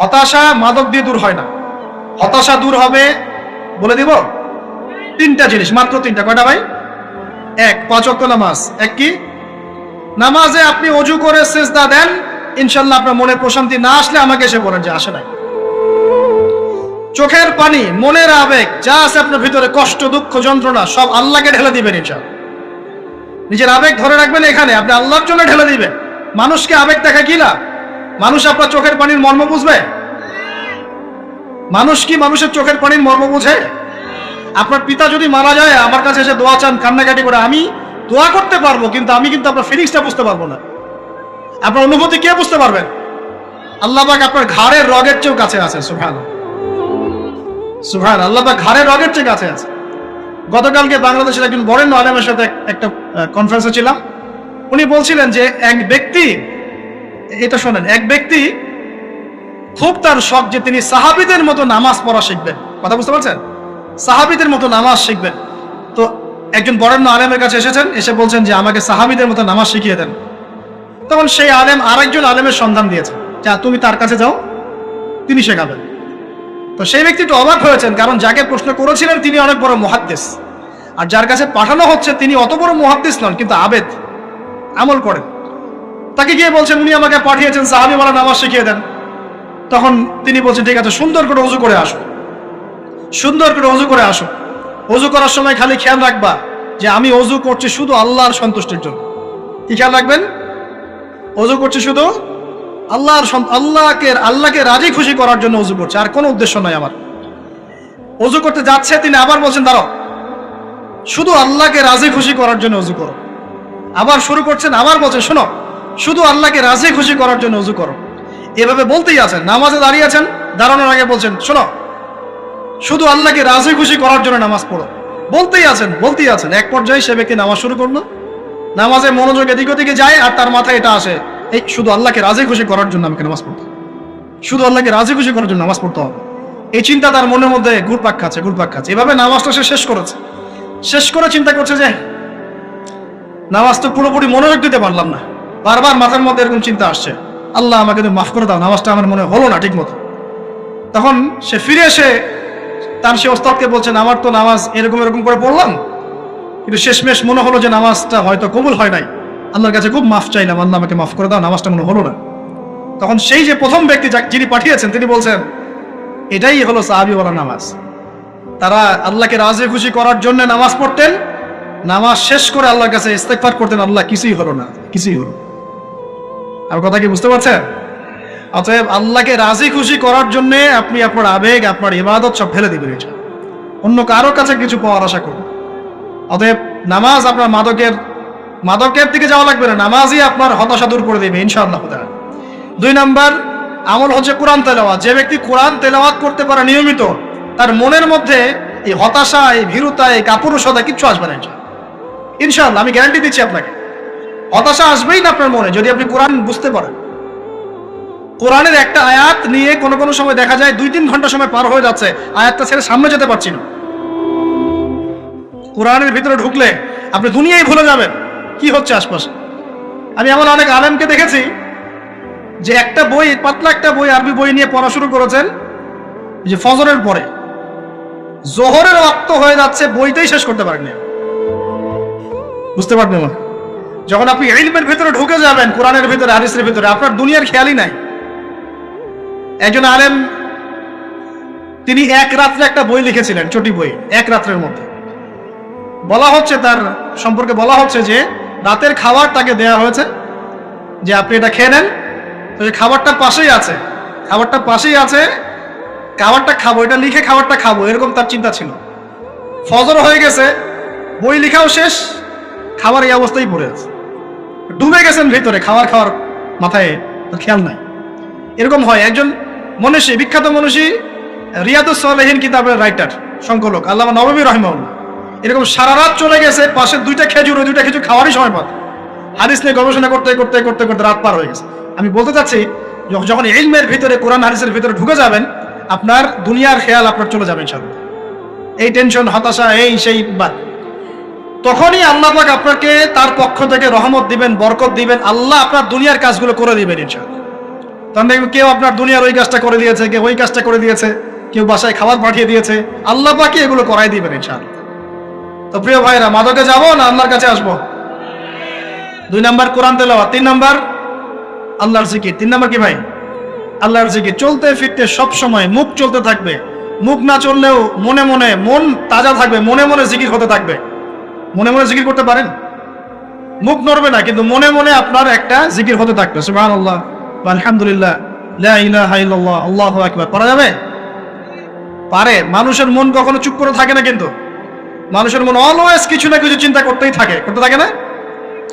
হতাশা মাদক দিয়ে দূর হয় না। হতাশা দূর হবে, বলে দিব, তিনটা জিনিস, মাত্র তিনটা। কয়টা ভাই? এক, 5 ওয়াক্ত নামাজ। এক কি? নামাজে আপনি অজু করে সিজদা দেন, ইনশাল্লাহ আপনার মনে প্রশান্তি না আসলে আমাকে এসে বলেন যে আসে নাই। চোখের পানি, মনের আবেগ যা আছে আপনার ভিতরে, কষ্ট, দুঃখ, যন্ত্রণা, সব আল্লাহকে ঢেলে দিবেন ইনশাল্লাহ। নিজের আবেগ ধরে রাখবেন এখানে, আপনি আল্লাহর জন্য ঢেলে দিবেন। মানুষকে আবেগ দেখা কি না? মানুষ আপনার চোখের পানির মর্ম বুঝবে? মানুষ কি মানুষের চোখের পানির মর্ম বুঝে? আপনার পিতা যদি মারা যায়, আমার কাছে এসে দোয়া চান কান্নাকাটি করে, আমি দোয়া করতে পারবো, কিন্তু আমি কিন্তু আপনার ফিলিংসটা বুঝতে পারবো না। আপনার অনুভূতি কে বুঝতে পারবেন? আল্লাহ পাক আপনার ঘাড়ের রগের চেয়েও কাছে আছে। সুবহানাল্লাহ, সুবহানাল্লাহ, আল্লাহ পাক ঘাড়ের রগের চেয়ে কাছে আছে। গতকালকে বাংলাদেশের একজন বরেণ্য আলেমের সাথে একটা কনফারেন্সে ছিলাম। উনি বলছিলেন যে এক ব্যক্তি, এটা শোনেন, এক ব্যক্তি খুব তার শখ যে তিনি সাহাবীদের মতো নামাজ পড়া শিখবেন। কথা বুঝতে পারছেন? সাহাবীদের মতো নামাজ শিখবেন। তো একজন বরেণ্য আলেমের কাছে এসেছেন, এসে বলছেন যে আমাকে সাহাবীদের মতো নামাজ শিখিয়ে দেন। তখন সেই আলেম আরেকজন আলেমের সন্ধান দিয়েছেন, যা তুমি তার কাছে যাও, তিনি শেখাবেন। তো সেই ব্যক্তি একটু অবাক হয়েছেন, কারণ যাকে প্রশ্ন করেছিলেন তিনি অনেক বড় মুহাদ্দিস, আর যার কাছে পাঠানো হচ্ছে তিনি অত বড় মুহাদ্দিস নন, কিন্তু আবেদ, আমল করেন। তাকে গিয়ে বলছেন উনি আমাকে পাঠিয়েছেন সাহাবী ওয়ালা নামাজ শিখিয়ে দেন। তখন তিনি বলছেন ঠিক আছে, সুন্দর করে ওযু করে আসো, সুন্দর করে ওযু করে আসো। ওযু করার সময় খালি খেয়াল রাখবা যে আমি ওযু করছি শুধু আল্লাহর সন্তুষ্টির জন্য। কি খেয়াল রাখবেন? ওযু করছি শুধু আল্লাহকে রাজি খুশি করার জন্য ওযু করছে, আর কোনো উদ্দেশ্য নাই আমার। ওযু করতে যাচ্ছে, তিনি আবার বলছেন দাঁড়াও, শুধু আল্লাহকে রাজি খুশি করার জন্য ওযু করো। আবার শুরু করছেন, আবার বলছেন শোনো, শুধু আল্লাহকে রাজি খুশি করার জন্য ওযু করো। এভাবে বলতেই আছেন। নামাজে দাঁড়িয়ে আছেন, দাঁড়ানোর আগে বলছেন শোনো, শুধু আল্লাহকে রাজি খুশি করার জন্য নামাজ পড়ো। বলতেই আছেন। এক পর্যায়ে সে ব্যক্তি নামাজ শুরু করলো, নামাজে মনোযোগ এদিক ওদিকে যায়, আর তার মাথায় এটা আসে, এই শুধু আল্লাহকে রাজি খুশি করার জন্য আমাকে নামাজ পড়তে হবে, শুধু আল্লাহকে রাজি খুশি করার জন্য নামাজ পড়তে হবে। এই চিন্তা তার মনের মধ্যে ঘুরপাক খাচ্ছে। এভাবে নামাজটা সে শেষ করেছে। শেষ করে চিন্তা করছে যে নামাজ তো পুরোপুরি মনোযোগ দিতে পারলাম না। বারবার মাথার মধ্যে এরকম চিন্তা আসছে, আল্লাহ আমাকে তুমি মাফ করে দাও, নামাজটা আমার মনে হলো না ঠিক মতো। তখন সে ফিরে এসে তার সে ওস্তাদকে বলছেন আমার তো নামাজ এরকম করে পড়লাম, কিন্তু শেষমেশ মনে হলো যে নামাজটা হয়তো কবুল হয় নাই, আল্লাহর কাছে খুব মাফ চাইলাম, আল্লাহ আমাকে মাফ করে দাও, নামাজটা মনে হলো না। তখন সেই যে প্রথম ব্যক্তি যিনি পাঠিয়েছেন তিনি বলছেন এটাই হলো সাহাবী ওয়ালা নামাজ। তারা আল্লাহকে রাজি খুশি করার জন্য নামাজ পড়তেন, নামাজ শেষ করে আল্লাহর কাছে ইস্তেগফার করতেন, আল্লাহ কিছুই হলো না, কিছুই হলো। আর কথা কি বুঝতে পারছেন? অতএব আল্লাহকে রাজি খুশি করার জন্য আপনি আপনার আবেগ, আপনার ইবাদত সব ফেলে দিবেন, এটা অন্য কারো কাছে কিছু পাওয়ার আশা করুন। অতএব নামাজ আপনার মাদকের দিকে যাওয়া লাগবে না, নামাজই আপনার হতাশা দূর করে দেবে ইনশাআল্লাহ। 2 নাম্বার আমল হচ্ছে কোরআন তেলাওয়াত। যে ব্যক্তি কোরআন তেলাওয়াত করতে পারে নিয়মিত, তার মনের মধ্যে এই হতাশা, এই ভীরুতা, এই কাপুরুষতা কিচ্ছু আসবে না ইনশাআল্লাহ। আমি গ্যারান্টি দিচ্ছি আপনাকে, হতাশা আসবেই না আপনার মনে, যদি আপনি কোরআন বুঝতে পারেন। কোরআনের একটা আয়াত নিয়ে কোনো সময় দেখা যায় 2-3 ঘন্টা সময় পার হয়ে যাচ্ছে, আয়াতটা ছেড়ে সামনে যেতে পারছি না। কোরআনের ভিতরে ঢুকলে আপনি দুনিয়ায় ভুলে যাবেন কি হচ্ছে আশপাশে। আমি এমন অনেক আলেমকে দেখেছি যে একটা বই, পাতলা একটা বই, আরবি বই নিয়ে পড়া শুরু করেছেন, যে ফজরের পরে জোহরের ওয়াক্ত হয়ে যাচ্ছে, বইটাই শেষ করতে পারেননি। বুঝতে পারবেন না? যখন আপনি ইলমের ভিতরে ঢুকে যাবেন, কোরআনের ভিতরে, হাদিসের ভিতরে, আপনার দুনিয়ার খেয়ালই নাই। একজন আলেম তিনি এক রাত্রে একটা বই লিখেছিলেন, ছোটি বই, এক রাত্রের মধ্যে। বলা হচ্ছে তার সম্পর্কে বলা হচ্ছে যে রাতের খাবার তাকে দেয়া হয়েছে যে আপনি এটা খেয়ে নেন। তো খাবারটা পাশেই আছে, খাবারটা খাবো, এটা লিখে খাবারটা খাবো, এরকম তার চিন্তা ছিল। ফজর হয়ে গেছে, বই লিখাও শেষ, খাবার এই অবস্থায় পড়ে আছে, ডুবে গেছেন ভিতরে, খাওয়ার মাথায় খেয়াল নাই। এরকম হয়। একজন মনীষী, বিখ্যাত মনীষী, রিয়াদুস সালেহিন কিতাবের রাইটার, সংকলক আল্লামা নববী রাহিমাহুল্লাহ, এরকম সারা রাত চলে গেছে, পাশে 2টা খেজুর, ওই 2টা খেজুর খাওয়ারই সময় পান, হাদিস নিয়ে গবেষণা করতে রাত পার হয়ে গেছে। আমি বলতে চাচ্ছি, যখন ইলমের ভিতরে, কোরআন হাদিসের ভিতরে ঢুকে যাবেন, আপনার দুনিয়ার খেয়াল আপনার চলে যাবে ইনশাআল্লাহ। এই টেনশন, হতাশা, এই সেই বাদ, তখনই আল্লাহ পাক আপনাকে তার পক্ষ থেকে রহমত দিবেন, বরকত দিবেন, আল্লাহ আপনার দুনিয়ার কাজগুলো করে দিবেন ইনশাআল্লাহ। তখন দেখবেন কেউ আপনার দুনিয়ার ওই কাজটা করে দিয়েছে, কেউ ওই কাজটা করে দিয়েছে, কেউ বাসায় খাবার পাঠিয়ে দিয়েছে। আল্লাহ পাকই এগুলো করাই দিবেন ইনশাআল্লাহ। তো প্রিয় ভাইরা, মাদকে যাব না আল্লাহর কাছে আসবো? 2 নাম্বার কোরআন তেলাওয়াত, 3 নাম্বার আল্লাহর জিকির। 3 নাম্বার কি ভাই? আল্লাহর জিকির। চলতে ফিরতে সব সময় মুখ চলতে থাকবে, মুখ না চললেও মনে মনে মন তাজা থাকবে, মনে মনে জিকির হতে থাকবে। মনে মনে জিকির করতে পারেন? মুখ নড়বে না, কিন্তু মনে মনে আপনার একটা জিকির হতে থাকবে, সুবহানাল্লাহ ওয়া আলহামদুলিল্লাহ লা ইলাহা ইল্লাল্লাহ আল্লাহু আকবার। করা যাবে? পারে। মানুষের মন কখনো চুপ করে থাকে না, কিন্তু মানুষের মন অলওয়েজ কিছু না কিছু চিন্তা করতেই থাকে, করতে থাকে না,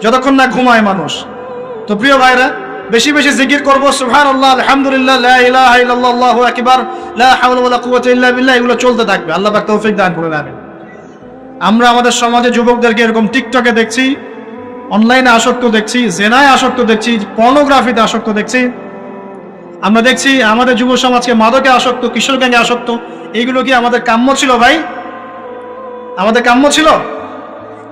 যতক্ষণ না ঘুমায় মানুষ। তো প্রিয় ভাইরা, বেশি বেশি জিকির করব, সুবহানাল্লাহ আলহামদুলিল্লাহ লা ইলাহা ইল্লাল্লাহ আল্লাহু আকবার লা হাওলা ওয়ালা কুওয়াতা ইল্লা বিল্লাহ, এগুলো চলতে থাকবে। আল্লাহ পাক তৌফিক দান করুন, আমিন। আমরা আমাদের সমাজে যুবকদেরকে এরকম টিকটকে দেখছি, অনলাইনে আসক্ত দেখছি, জেনায় আসক্ত দেখছি, পর্নোগ্রাফিতে আসক্ত দেখছি। আমরা দেখছি আমাদের যুব সমাজকে মাদকে আসক্ত, কিশোর গ্যাংয়ে আসক্ত। এইগুলো কি আমাদের কাম্য ছিল ভাই? আমাদের কাম্য ছিল?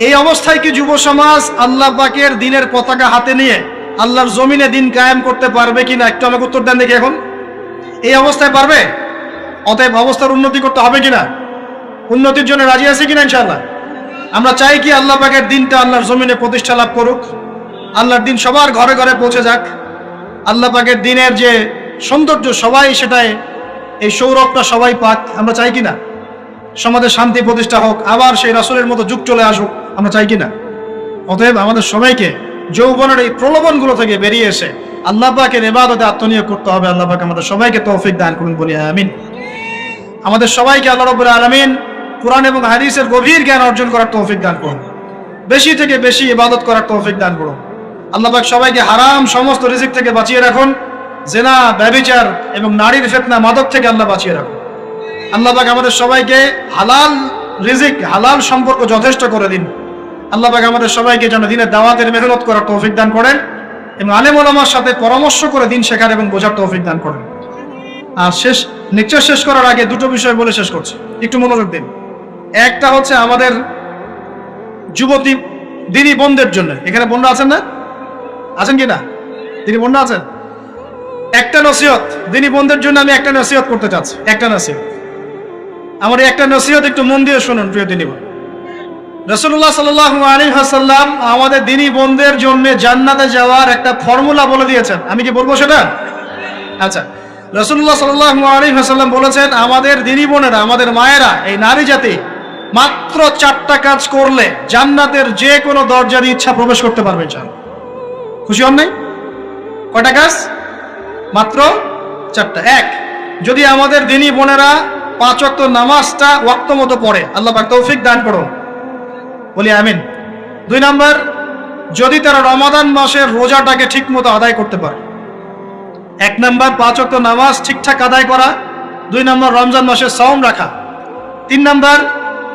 এই অবস্থায় কি যুব সমাজ আল্লাহ পাকের দিনের পতাকা হাতে নিয়ে আল্লাহর জমিনে দিন কায়েম করতে পারবে কিনা? একটু আমাকে উত্তর দেন দেখি। এখন এই অবস্থায় পারবে? অতএব অবস্থার উন্নতি করতে হবে কিনা? উন্নতির জন্য রাজি আছি কিনা ইনশাআল্লাহ? আমরা চাই কি আল্লাহ পাকের দিনটা আল্লাহর জমিনে প্রতিষ্ঠা লাভ করুক, আল্লাহর দিন সবার ঘরে ঘরে পৌঁছে যাক। আল্লাহ পাকের দিনের যে সৌন্দর্য সবাই সেটাই, এই সৌরভটা সবাই পাক, আমরা চাই কিনা? সমাজে শান্তি প্রতিষ্ঠা হোক, আবার সেই রাসূলের মতো যুগ চলে আসুক, আমরা চাই কিনা? অতএব আমাদের সবাইকে যৌবনের এই প্রলোভনগুলো থেকে বেরিয়ে এসে আল্লাহ পাকের ইবাদতে আত্মনিয়োগ করতে হবে। আল্লাহ পাক আমাদের সবাইকে তৌফিক দান করুন, বলি আমিন। আমাদের সবাইকে আল্লাহ রাব্বুল আলামিন কুরআন এবং হাদিসের গভীর জ্ঞান অর্জন করার তৌফিক দান করুন, বেশি থেকে বেশি ইবাদত করার তৌফিক দান করুন। আল্লাহ পাক সবাইকে হারাম সমস্ত রিজিক থেকে বাঁচিয়ে রাখুন, জিনা, ব্যভিচার এবং নারীর ফিতনা, মাদক থেকে আল্লাহ বাঁচিয়ে রাখুন। আল্লাহ পাক আমাদের সবাইকে হালাল রিজিক, হালাল সম্পর্ক যথেষ্ট করে দিন। আল্লাহ পাক আমাদের সবাইকে যেন দিনের দাওয়াতের মেহনত করার তৌফিক দান করেন এবং আলেম ওলামার সাথে পরামর্শ করে দিন শেখার এবং বোঝার তৌফিক দান করেন। আর লেকচার শেষ করার আগে দুটো বিষয় বলে শেষ করছি, একটু মনোযোগ দিন। একটা হচ্ছে আমাদের যুবতী দিনী বোনদের জন্য। এখানে বোনরা আছেন না? আছেন কি না? দিনী বোনরা আছেন? একটা নসিহত দিনী বোনদের জন্য আমি একটা নসিহত করতে চাচ্ছি, একটা নসিহত। আমার এই একটা নসিহত একটু মন দিয়ে শুনুন প্রিয় দিনী বোন। রাসূলুল্লাহ সাল্লাল্লাহু আলাইহি ওয়াসাল্লাম আমাদের দিনী বোনদের জন্য জান্নাতে যাওয়ার একটা ফর্মুলা বলে দিয়েছেন। আমি কি বলবো সেটা? আচ্ছা, রাসূলুল্লাহ সাল্লাল্লাহু আলাইহি ওয়াসাল্লাম বলেছেন আমাদের দিনী বোনেরা, আমাদের মায়েরা, এই নারী জাতি মাত্র 4টা কাজ করলে জান্নাতের যে কোনো দরজার ইচ্ছা প্রবেশ করতে পারবে ইনশাআল্লাহ। খুশি হন নাই? কয়টা কাজ? মাত্র 4টা। এক, যদি আমাদের দিনী বোনেরা 5 ওয়াক্ত নামাজটা ওয়াক্ত মতো পড়ে, আল্লাহ পাক তৌফিক দান করুন, বলি আমিন। 2 নাম্বার, যদি তারা রমাদান মাসের রোজাটাকে ঠিক মতো আদায় করতে পারে। 1 নাম্বার 5 ওয়াক্ত নামাজ ঠিকঠাক আদায় করা, 2 নাম্বার রমজান মাসের সাওম রাখা, 3 নাম্বার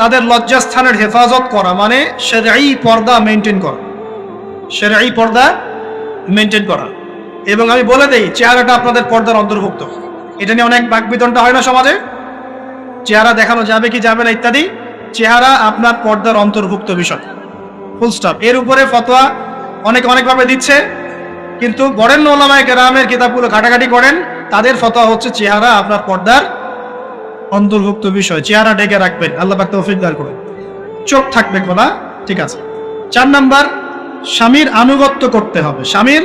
তাদের লজ্জাস্থানের হেফাজত করা, মানে শরঈ পর্দা মেনটেন করা, শরঈ পর্দা মেনটেন করা। এবং আমি বলে দেই, চেহারাটা আপনাদের পর্দার অন্তর্ভুক্ত। এটা নিয়ে অনেক বাকবিতণ্ডা হয় না সমাজে, চেহারা দেখানো যাবে কি যাবে না ইত্যাদি। চেহারা আপনার পর্দার অন্তর্ভুক্ত বিষয়, ফুল স্টপ। এর উপরে ফতোয়া অনেকভাবে দিচ্ছে, কিন্তু বরেণ্য উলামায়ে কেরামের কিতাবগুলো ঘাটাঘাটি করেন, তাদের ফতোয়া হচ্ছে চেহারা আপনার পর্দার অন্তর্ভুক্ত বিষয়, চেহারা ঢেকে রাখবেন, আল্লাহ পাক তৌফিক দান করুন। চোখ থাকবে খোলা, ঠিক আছে। 4 নাম্বার, স্বামীর আনুগত্য করতে হবে। স্বামীর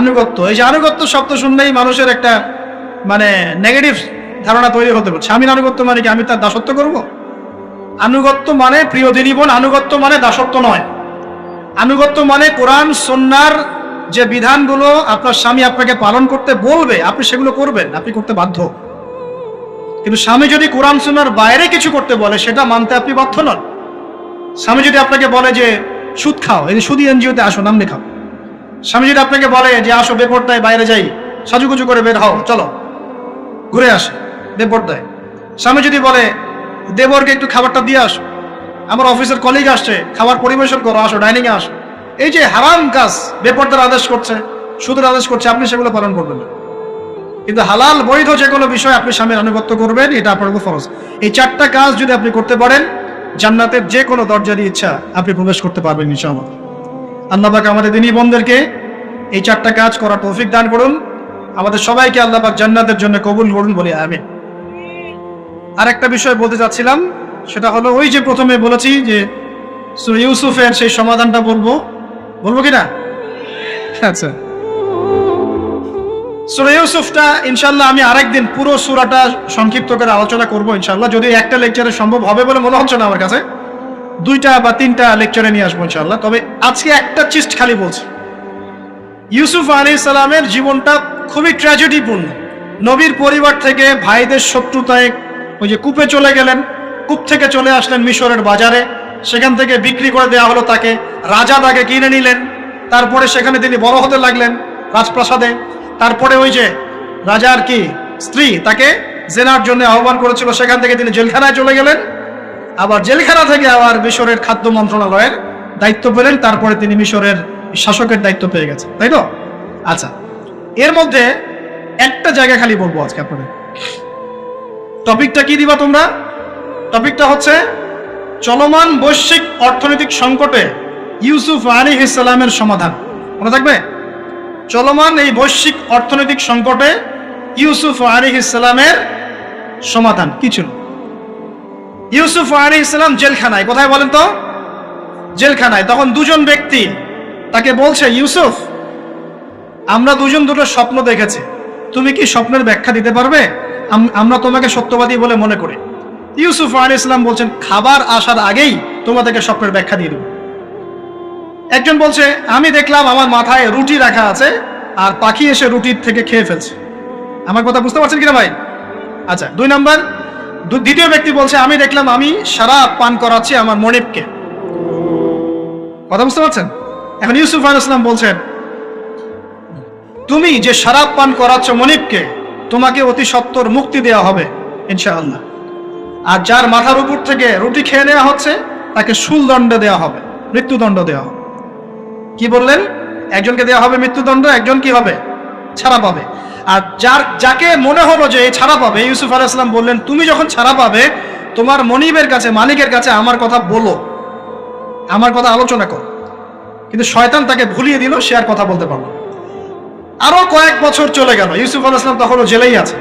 আনুগত্য, এই যে আনুগত্য শব্দ শুনলেই মানুষের একটা মানে নেগেটিভ ধারণা তৈরি হতে পারে। স্বামীর আনুগত্য মানে কি আমি তার দাসত্ব করব? আনুগত্য মানে, প্রিয় দিনী বোন, আনুগত্য মানে দাসত্ব নয়। আনুগত্য মানে কোরআন সুন্নাহর যে বিধানগুলো আপনার স্বামী আপনাকে পালন করতে বলবে, আপনি সেগুলো করবেন, আপনি করতে বাধ্য। কিন্তু স্বামী যদি কোরআন সুন্নাহর বাইরে কিছু করতে বলে, সেটা মানতে আপনি বাধ্য নন। স্বামী যদি আপনাকে বলে যে সুদ খাও, এই যে সুদী এনজিওতে আসো, নাম লেখাও। স্বামী যদি আপনাকে বলে যে আসো বেপরদায় বাইরে যাই, সাজুগুজু করে বের হও, চলো ঘুরে আসে বেপরদায়। স্বামী যদি বলে দেবরকে একটু খাবারটা দিয়ে আসো, আমার অফিসের কলিগ আসছে, খাবার পরিবেশন করো, আসো ডাইনিংয়ে আসো। এই যে হারাম কাজ, বেপরদার আদেশ করছে, সুদের আদেশ করছে, আপনি সেগুলো পালন করবেন না। কিন্তু হালাল বৈধ যে কোনো বিষয় আপনি স্বামীর আনুগত্য করবেন, এটা আপনার উপর ফরজ। এই 4টা কাজ যদি আপনি করতে পারেন, জান্নাতের যে কোনো দরজারই ইচ্ছা আপনি প্রবেশ করতে পারবেন ইনশাআল্লাহ। আল্লাহ পাক আমাদের দিনী বোনদেরকে এই 4টা কাজ করার তৌফিক দান করুন। আমাদের সবাইকে আল্লাহ পাক জান্নাতের জন্য কবুল করুন, বলি আমিন। আরেকটা বিষয় বলতে চাচ্ছিলাম, সেটা হলো ওই যে প্রথমে বলেছি যে সূরা ইউসুফের সেই সমাধানটা বলবো কিনা? আচ্ছা, সূরা ইউসুফটা ইনশাআল্লাহ আমি আরেকদিন পুরো সূরাটা সংক্ষিপ্ত করে আলোচনা করব ইনশাআল্লাহ, যদি একটা লেকচারে সম্ভব হবে বলে মনে হচ্ছে না আমার কাছে, 2টা বা 3টা লেকচারে নিয়ে আসবো ইনশাআল্লাহ। তবে আজকে একটা চিস্ট খালি বলছি, ইউসুফ আলাইহিস সালামের জীবনটা খুবই ট্র্যাজেডিপূর্ণ। নবীর পরিবার থেকে ভাইদের শত্রুতায় ওই যে কূপে চলে গেলেন, কূপ থেকে চলে আসলেন মিশরের বাজারে, সেখান থেকে বিক্রি করে দেওয়া হলো তাকে, রাজা তাকে কিনে নিলেন, তারপরে সেখানে তিনি বড় হতে লাগলেন রাজপ্রাসাদে। তারপরে ওই যে রাজার কি স্ত্রী তাকে জেনার জন্য আহ্বান করেছিল, সেখান থেকে তিনি জেলখানায় চলে গেলেন, আবার জেলখানা থেকে আবার মিশরের খাদ্য মন্ত্রণালয়ের দায়িত্ব পেলেন, তারপরে তিনি মিশরের শাসকের দায়িত্ব পেয়ে গেছেন, তাই তো? আচ্ছা, এর মধ্যে একটা জায়গা খালি বলবো আজকে আপনাদের। টপিকটা কি দিবা তোমরা? টপিকটা হচ্ছে চলমান বৈশ্বিক অর্থনৈতিক সংকটে ইউসুফ আলাইহিস সালামের সমাধান। মনে থাকবে? চলমান এই বৈশ্বিক অর্থনৈতিক সংকটে ইউসুফ আলাইহিস সালামের সমাধান কি ছিল? ইউসুফ আলাইহিস সালাম জেলখানায়, কোথায় বলেন তো? জেলখানায়। তখন দুজন ব্যক্তি তাকে বলছে, ইউসুফ, আমরা দুজন দুটো স্বপ্ন দেখেছি, তুমি কি স্বপ্নের ব্যাখ্যা দিতে পারবে? আমরা তোমাকে সত্যবাদী বলে মনে করি। ইউসুফ আলাইহিস সালাম বলছেন, খাবার আসার আগেই তোমাদেরকে স্বপ্নের ব্যাখ্যা দিয়ে দেব। একজন বলছে, আমি দেখলাম আমার মাথায় রুটি রাখা আছে আর পাখি এসে রুটির থেকে খেয়ে ফেলছে। আমার কথা বুঝতে পারছেন কিনা ভাই? আচ্ছা, 2 নাম্বার, দ্বিতীয় ব্যক্তি বলছে, আমি দেখলাম আমি শরাব পান করাচ্ছি আমার মনিবকে। কথা বুঝতে পারছেন? এখন ইউসুফ আলাইহিস সালাম বলছেন, তুমি যে শরাব পান করাচ্ছ মনিবকে, তোমাকে অতি সত্বর মুক্তি দেওয়া হবে ইনশাআল্লাহ। আর যার মাথার উপর থেকে রুটি খেয়ে নেওয়া হচ্ছে তাকে শুলদণ্ড দেওয়া হবে, মৃত্যুদণ্ড দেওয়া হবে। কি বললেন? একজনকে দেওয়া হবে মৃত্যুদণ্ড, একজন কি হবে? ছাড়া পাবে। আর যাকে মনে হলো যে এই ছাড়া পাবে, ইউসুফ আলাইহিস সালাম বললেন, তুমি যখন ছাড়া পাবে তোমার মনিবের কাছে, মালিকের কাছে আমার কথা বলো, আমার কথা আলোচনা করো। কিন্তু শয়তান তাকে ভুলিয়ে দিল, সে আর কথা বলতে পারল না। আরো কয়েক বছর চলে গেল, ইউসুফ আলাইহিস সালাম তখনও জেলেই আছে।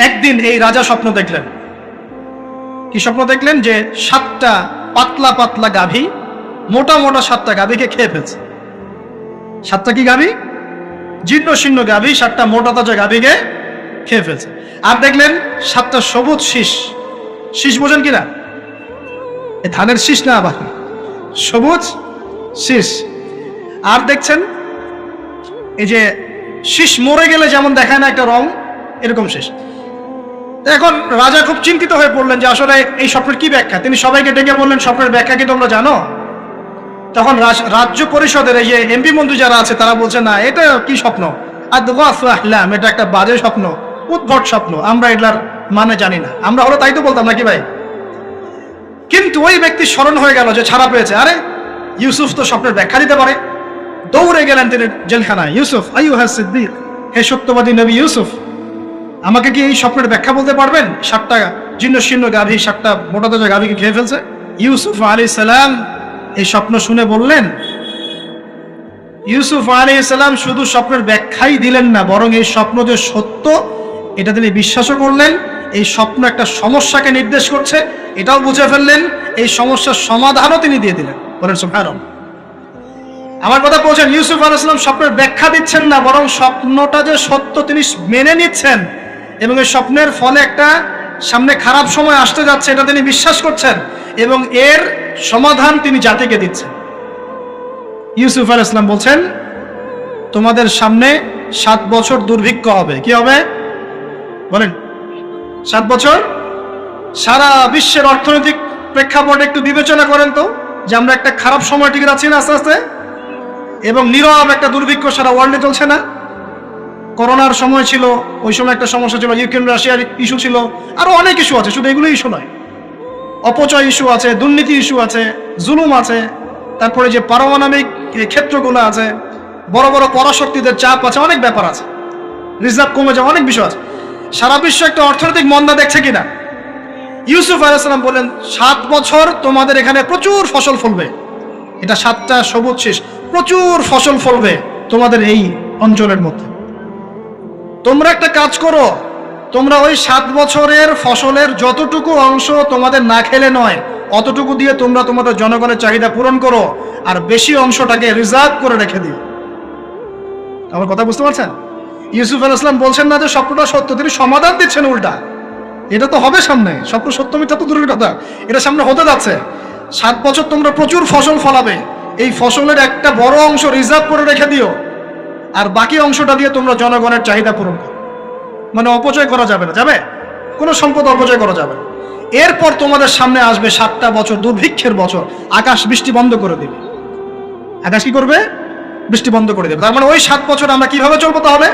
একদিন এই রাজা স্বপ্ন দেখলেন। কি স্বপ্ন দেখলেন? যে 7টা পাতলা পাতলা গাভী, মোটা মোটা 7টা গাভীকে খেয়ে ফেলছে। 7টা কি গাভী? জীর্ণ শীর্ণ গাভী, 7টা মোটা তাজা গাভীকে খেয়ে ফেলছে। আর দেখলেন 7টা সবুজ শীষ। শীষ বোঝেন কিনা? এই ধানের শীষ না, আবার সবুজ শীষ। আর দেখছেন এই যে শীষ মরে গেলে যেমন দেখায় না একটা রং, এরকম শীষ। এখন রাজা খুব চিন্তিত হয়ে পড়লেন যে আসলে এই স্বপ্নের কি ব্যাখ্যা। তিনি সবাইকে ডেকে বললেন, স্বপ্নের ব্যাখ্যা কি তোমরা জানো? তখন রাজ্য পরিষদের এই যে এমপি মন্ত্রী যারা আছে তারা বলছে, না, এটা কি স্বপ্ন, এটা একটা বাজে স্বপ্ন, উদ্ভট স্বপ্ন, আমরা এটার মানে জানি না। আমরা হলো তাই তো বলতাম নাকি ভাই? কিন্তু ওই ব্যক্তি স্মরণ হয়ে গেল যে ছাড়া পেয়েছে, আরে ইউসুফ তো স্বপ্নের ব্যাখ্যা দিতে পারে। দৌড়ে গেলেন তিনি জেলখানায়। ইউসুফ, আইয়ুহা সিদ্দিক, হে সত্যবাদী নবী ইউসুফ, আমাকে কি এই স্বপ্নের ব্যাখ্যা বলতে পারবেন? 7টা জীর্ণ শীর্ণ গাভী 7টা মোটা তাজা গাভীকে খেয়ে ফেলছে। ইউসুফ আলাইহিস সালাম এই স্বপ্ন শুনে বললেন, ইউসুফ আলাইহিস সালাম শুধু স্বপ্নের ব্যাখ্যাই দিলেন না, বরং এই স্বপ্ন যে সত্য এটা তিনি বিশ্বাসও করলেন। এই স্বপ্ন একটা সমস্যাকে নির্দেশ করছে এটাও বুঝে ফেললেন, এই সমস্যার সমাধানও তিনি দিয়ে দিলেন। বলেন সুবহানাল্লাহ। আমার কথা বলছেন, ইউসুফ আলাইহিস সালাম স্বপ্নের ব্যাখ্যা দিচ্ছেন না, বরং স্বপ্নটা যে সত্য তিনি মেনে নিচ্ছেন এবং এই স্বপ্নের ফলে একটা সামনে খারাপ সময় আসতে যাচ্ছে এটা তিনি বিশ্বাস করছেন এবং এর সমাধান তিনি জাতিকে দিচ্ছেন। ইউসুফ আলাইহিস সালাম বলছেন, তোমাদের সামনে 7 বছর দুর্ভিক্ষ হবে। কি হবে বলেন? 7 বছর। সারা বিশ্বের অর্থনৈতিক প্রেক্ষাপটে একটু বিবেচনা করেন তো, যে আমরা একটা খারাপ সময় টিকে যাচ্ছি না আস্তে আস্তে, এবং নীরব একটা দুর্ভিক্ষ সারা ওয়ার্ল্ডে চলছে না? করোনার সময় ছিল, ওই সময় একটা সমস্যা ছিল, ইউক্রেন রাশিয়ার ইস্যু ছিল, আরো অনেক ইস্যু আছে, শুধু এগুলো ইস্যু নয়। অপচয় ইস্যু আছে, দুর্নীতি ইস্যু আছে, জুলুম আছে, তারপরে যে পারমাণবিক ক্ষেত্রগুলো আছে, বড় বড় পরাশক্তিদের চাপ আছে, অনেক ব্যাপার আছে, রিজার্ভ কমে যাওয়া, অনেক বিষয় আছে। সারা বিশ্ব একটা অর্থনৈতিক মন্দা দেখছে কিনা? ইউসুফ আলাইহিস সালাম বলেন, 7 বছর তোমাদের এখানে প্রচুর ফসল ফলবে। এটা 7টা সবুজ শীষ, প্রচুর ফসল ফলবে তোমাদের এই অঞ্চলের মধ্যে। তোমরা একটা কাজ করো, তোমরা ওই 7 বছরের ফসলের যতটুকু অংশ তোমাদের না খেলে নয়, অতটুকু দিয়ে তোমরা তোমাদের জনগণের চাহিদা পূরণ করো, আর বেশি অংশটাকে রিজার্ভ করে রেখে দিও। আমার কথা বুঝতে পারছেন? ইউসুফ আলাইহিস সালাম বলছেন না যে স্বপ্নটা সত্য, তিনি সমাধান দিচ্ছেন উল্টা। এটা তো হবে সামনে, স্বপ্ন সত্য মিথ্যা তো দূরের কথা, এটা সামনে হতে যাচ্ছে। 7 বছর তোমরা প্রচুর ফসল ফলাবে, এই ফসলের একটা বড় অংশ রিজার্ভ করে রেখে দিও, আর বাকি অংশটা দিয়ে তোমরা জনগণের চাহিদা পূরণ করো। মানে অপচয় করা যাবে না, যাবে কোনো সম্পদ অপচয় করা যাবে না। এরপর তোমাদের সামনে আসবে 7টা বছর দুর্ভিক্ষের বছর, আকাশ বৃষ্টি বন্ধ করে দেবে। আকাশ কি করবে? বৃষ্টি বন্ধ করে দেবে। তার মানে ওই 7 বছর আমরা কিভাবে চলবো তাহলে?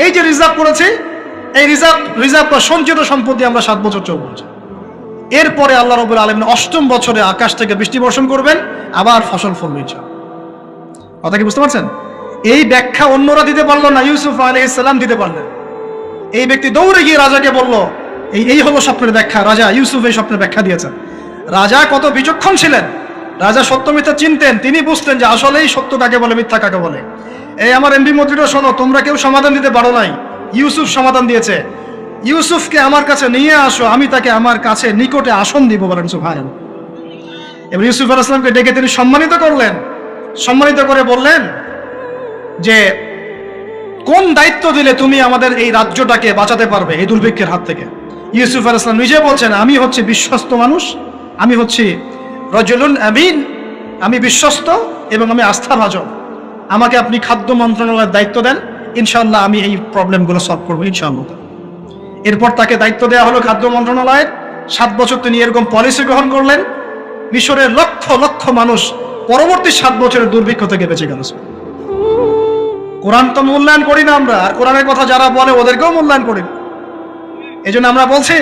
এই যে রিজার্ভ করেছি, এই রিজার্ভ বা সঞ্চিত সম্পত্তি আমরা 7 বছর চলবো। এরপরে আল্লাহ রাব্বুল আলামিন 8ম বছরে আকাশ থেকে বৃষ্টি বর্ষণ করবেন, আবার ফসল ফলবে। কথা কি বুঝতে পারছেন? এই ব্যাখ্যা অন্যরা দিতে পারলো না, ইউসুফ আলাইহিস সালাম দিতে পারলেন। এই ব্যক্তি দৌড়ে গিয়ে রাজাকে বলল, এই হলো স্বপ্নের ব্যাখ্যা। রাজা ইউসুফ এই স্বপ্নের ব্যাখ্যা দিয়েছেন। রাজা কত বিচক্ষণ ছিলেন, রাজা সত্য মিথ্যা চিনতেন। তিনি বুঝতেন যে আসলেই সত্য কাকে বলে, মিথ্যা কাকে বলে। এই আমার এমপি মন্ত্রীরা শোনো, তোমরা কেউ সমাধান দিতে পারো নাই, ইউসুফ সমাধান দিয়েছে। ইউসুফকে আমার কাছে নিয়ে আসো, আমি তাকে আমার কাছে নিকটে আসন দিব। বলেন সুবহানাল্লাহ। এবার ইউসুফ আলাইহিস সালামকে ডেকে তিনি সম্মানিত করলেন, সম্মানিত করে বললেন যে কোন দায়িত্ব দিলে তুমি আমাদের এই রাজ্যটাকে বাঁচাতে পারবে এই দুর্ভিক্ষের হাত থেকে। ইউসুফ আলাইহিস সালাম নিজে বলছেন, আমি হচ্ছি বিশ্বস্ত মানুষ, আমি হচ্ছি রাজুলুন আমিন, আমি বিশ্বস্ত এবং আমি আস্থাভাজন। আমাকে আপনি খাদ্য মন্ত্রণালয়ের দায়িত্ব দেন, ইনশাআল্লাহ আমি এই প্রবলেমগুলো সলভ করবো ইনশাআল্লাহ। এরপর তাকে দায়িত্ব দেওয়া হলো খাদ্য মন্ত্রণালয়ের। 7 বছর তিনি এরকম পলিসি গ্রহণ করলেন, মিশরের লক্ষ লক্ষ মানুষ পরবর্তী 7 বছরের দুর্ভিক্ষ থেকে বেঁচে গেল। কোরআন তো মূল্যায়ন করি না আমরা, আর কোরআনের কথা যারা বলে ওদেরকেও মূল্যায়ন করি না। এই জন্য আমরা বলছি,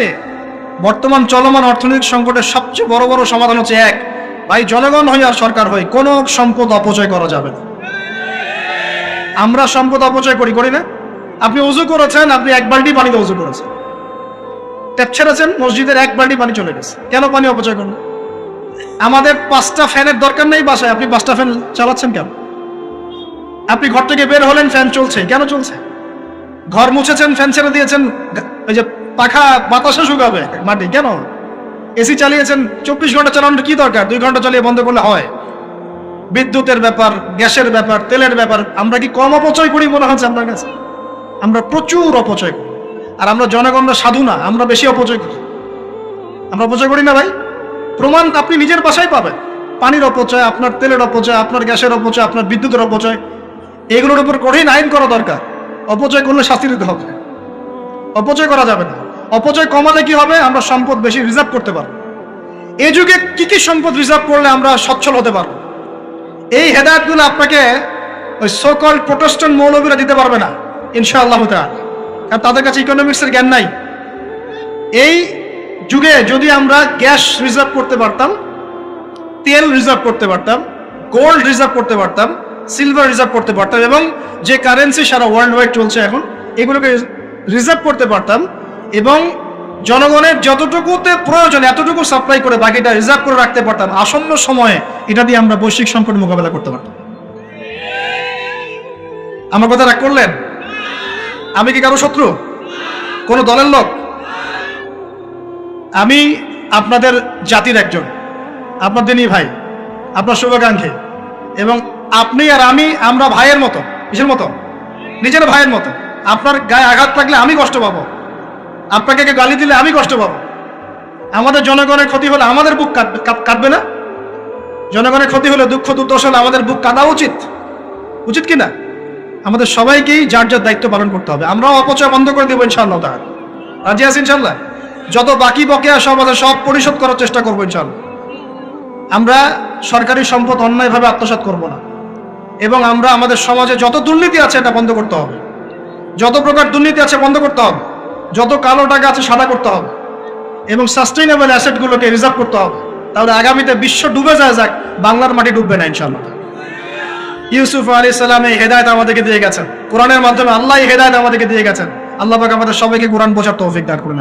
বর্তমান চলমান অর্থনৈতিক সংকটের সবচেয়ে বড় বড় সমাধান হচ্ছে এক, ভাই জনগণ হই আর সরকার হই, কোনো সম্পদ অপচয় করা যাবে না। আমরা সম্পদ অপচয় করি না? আপনি উজু করেছেন, আপনি 1 বালতি পানিতে উজু করেছেন, ট্যাপ ছেড়েছেন, মসজিদের 1 বালতি পানি চলে গেছে, কেন পানি অপচয় করলেন? আমাদের 5টা ফ্যানের দরকার নেই বাসায়, আপনি 5টা ফ্যান চালাচ্ছেন কেন? আপনি ঘর থেকে বের হলেন, ফ্যান চলছে, কেন চলছে? ঘর মুছেছেন, ফ্যান ছেড়ে দিয়েছেন, ওই যে পাখা বাতাসে শুকাবে মাটি, কেন? এসি চালিয়েছেন, 24 ঘন্টা চালানোর কি দরকার? 2 ঘন্টা চালিয়ে বন্ধ করলে হয়। বিদ্যুতের ব্যাপার, গ্যাসের ব্যাপার, তেলের ব্যাপার, আমরা কি কম অপচয় করি মনে হচ্ছে আপনার কাছে? আমরা প্রচুর অপচয় করি। আর আমরা জনগণরা সাধু না, আমরা বেশি অপচয় করি। আমরা অপচয় করি না ভাই? প্রমাণ আপনি নিজের বাসায় পাবেন। পানির অপচয়, আপনার তেলের অপচয়, আপনার গ্যাসের অপচয়, আপনার বিদ্যুতের অপচয়, এগুলোর উপর কঠিন আইন করা দরকার। অপচয় করলে শাস্তি দিতে হবে, অপচয় করা যাবে না। অপচয় কমালে কি হবে? আমরা সম্পদ বেশি রিজার্ভ করতে পারবো। এই যুগে কি কি সম্পদ রিজার্ভ করলে আমরা সচ্ছল হতে পারবো, এই হেদায়েতগুলো আপনাকে ওই সোকল প্রোটেস্ট্যান্ট মৌলবীরা দিতে পারবে না ইনশাআল্লাহ তাআলা, কারণ তাদের কাছে ইকোনমিক্সের জ্ঞান নাই। এই যুগে যদি আমরা গ্যাস রিজার্ভ করতে পারতাম, তেল রিজার্ভ করতে পারতাম, গোল্ড রিজার্ভ করতে পারতাম, সিলভার রিজার্ভ করতে পারতাম, এবং যে কারেন্সি সারা ওয়ার্ল্ড ওয়াইড চলছে এখন, এগুলোকে রিজার্ভ করতে পারতাম, এবং জনগণের যতটুকুতে প্রয়োজন এতটুকু সাপ্লাই করে বাকিটা রিজার্ভ করে রাখতে পারতাম, আসন্ন সময়ে এটা দিয়ে আমরা বৈশ্বিক সংকট মোকাবেলা করতে পারতাম। আমার কথা রাগ করলেন? আমি কি কারো শত্রু, কোন দলের লোক? আমি আপনাদের জাতির একজন, আপনার দিনই ভাই, আপনার শুভাকাঙ্ক্ষী, এবং আপনি আর আমি, আমরা ভাইয়ের মতো। কিসের মতো? নিজের ভাইয়ের মতো। আপনার গায়ে আঘাত লাগলে আমি কষ্ট পাবো, আপনাকে গালি দিলে আমি কষ্ট পাবো। আমাদের জনগণের ক্ষতি হলে আমাদের বুক কাঁদবে না? জনগণের ক্ষতি হলে, দুঃখ দুর্দশা হলে আমাদের বুক কাঁদা উচিত, উচিত কিনা? আমাদের সবাইকেই যার যার দায়িত্ব পালন করতে হবে। আমরাও অপচয় বন্ধ করে দেবো ইনশাআল্লাহ তাআলা। রাজি আছি ইনশাআল্লাহ? যত বাকি বকেয়া সব আছে সব পরিশোধ করার চেষ্টা করবো ইনশাআল্লাহ। আমরা সরকারি সম্পদ অন্যায়ভাবে আত্মসাৎ করব না, এবং আমরা আমাদের সমাজে যত দুর্নীতি আছে এটা বন্ধ করতে হবে, যত প্রকার দুর্নীতি আছে বন্ধ করতে হবে, যত কালো টাকা আছে সাদা করতে হবে, এবং সাস্টেইনেবল অ্যাসেটগুলোকে রিজার্ভ করতে হবে। তাহলে আগামীতে বিশ্ব ডুবে যায়, যাক, বাংলার মাটি ডুববে না ইনশাআল্লাহ। ইউসুফ আলাইহিস সালাম এই হেদায়েত আমাদেরকে দিয়ে গেছেন, কোরআনের মাধ্যমে আল্লাহ এই হেদায়েত আমাদেরকে দিয়ে গেছেন। আল্লাহ পাক আমাদের সবাইকে কোরআন বোঝার তৌফিক দান করুন।